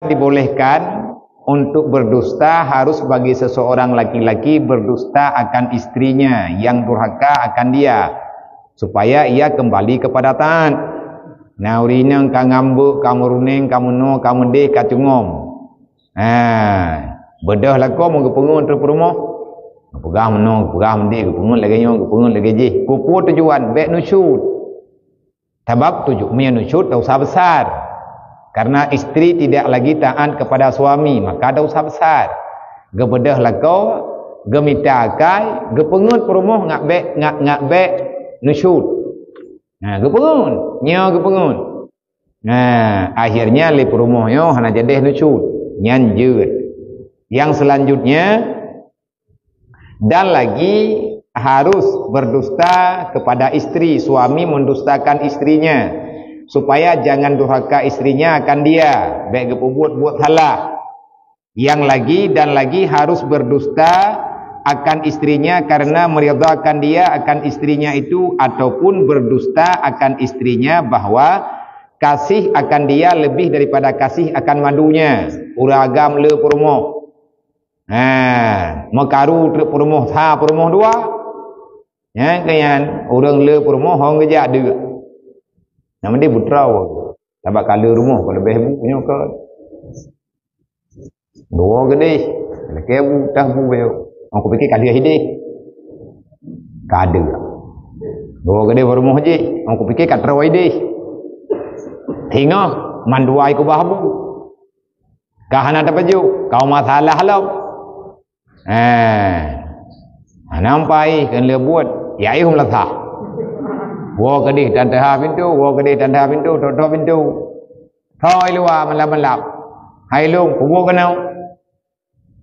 dibolehkan untuk berdusta harus bagi seseorang laki-laki berdusta akan istrinya yang durhaka akan dia supaya ia kembali kepada taat. Nah urinang ka ngambuk kamu runing kamu no kamu deh kacungom. Bedah lah kau mau kepengun terus rumah. Pegah meno pegah mendek kepengun lagi nyo kepengun lagi je. Kupu tujuan bek nusyud. Sebab tujuannya nusyud dosa besar. Karena istri tidak lagi taat kepada suami, maka dosa besar. Gebedah lah kau, gemita kai, gepengun perumah ngak bek nusyud. Nah, gepengun, nyo gepengun. Nah, akhirnya li perumahnya hana jadi nusyud, nyanjut. Yang selanjutnya dan lagi harus berdusta kepada istri, suami mendustakan istrinya. Supaya jangan durhaka istrinya akan dia baik buat salah. Yang lagi dan lagi harus berdusta akan istrinya karena meridhakan dia akan istrinya itu, ataupun berdusta akan istrinya bahwa kasih akan dia lebih daripada kasih akan madunya. Uragam le purmoh. Mekaru truk purmoh ha purmoh dua. Ya kayan orang le purmoh hong gejak dia. Nama dia putra sebab kala rumah kalau lebih ibu punya ke dua gede laki ibu dah bu bayo aku fikir kali hidup kada dua gede rumah je aku fikir kat rawai deh tengok manduai ku bahabu kahana ada baju kau masalah halau nampai kan le buat ya ihum latah. Wo kedih dan dah pintu, wo kedih dan dah pintu, tutup pintu. Thoi luar melap-melap. Hai lung, wo kenau.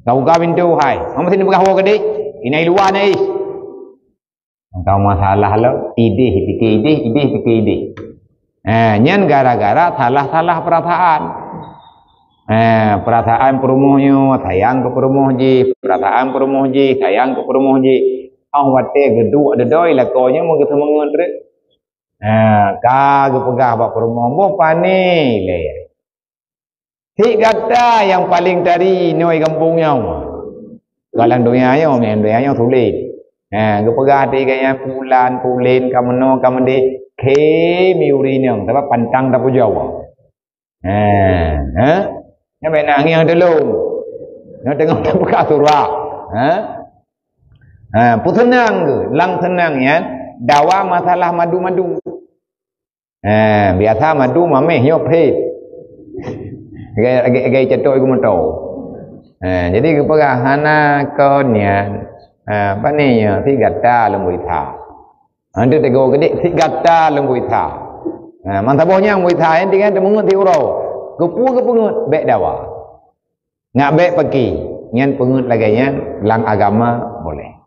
Kau buka pintu, hai. Mama sini buka wo kedih. Ini luar ni. Kau masalah lo, ide fikir ide. Nyen gara-gara salah perasaan. Perasaan perumuhnya, sayang ke perumuh je, perasaan perumuh je, sayang ke perumuh je. Wate geduk ada doi lah kau nya mau ketemu dengan kagak pegah bak perumah boh pani le. Hik kata yang paling dari noi kampungnya. Galang dunia nya men dunia nya sulit. Gepegah ti kaya pulan pulen kameno kamende ke miuri nyang tapi pantang tak jauh. Nya benang yang dulu. Nya tengok tak buka surah. Putenang ke, lang tenang ya. Dawa masalah madu-madu. Biasa madu mameh nyop pet. Gai cetok iku meto. Jadi kepada hana konnya apa ni ya tigata lembui tha. Ande tego gede tigata lembui tha. Mantabohnya lembui tha yang tinggal temungut ti urau. Kepu bek dawa. Ngak bek pergi. Nyan pengut lagi lang agama boleh.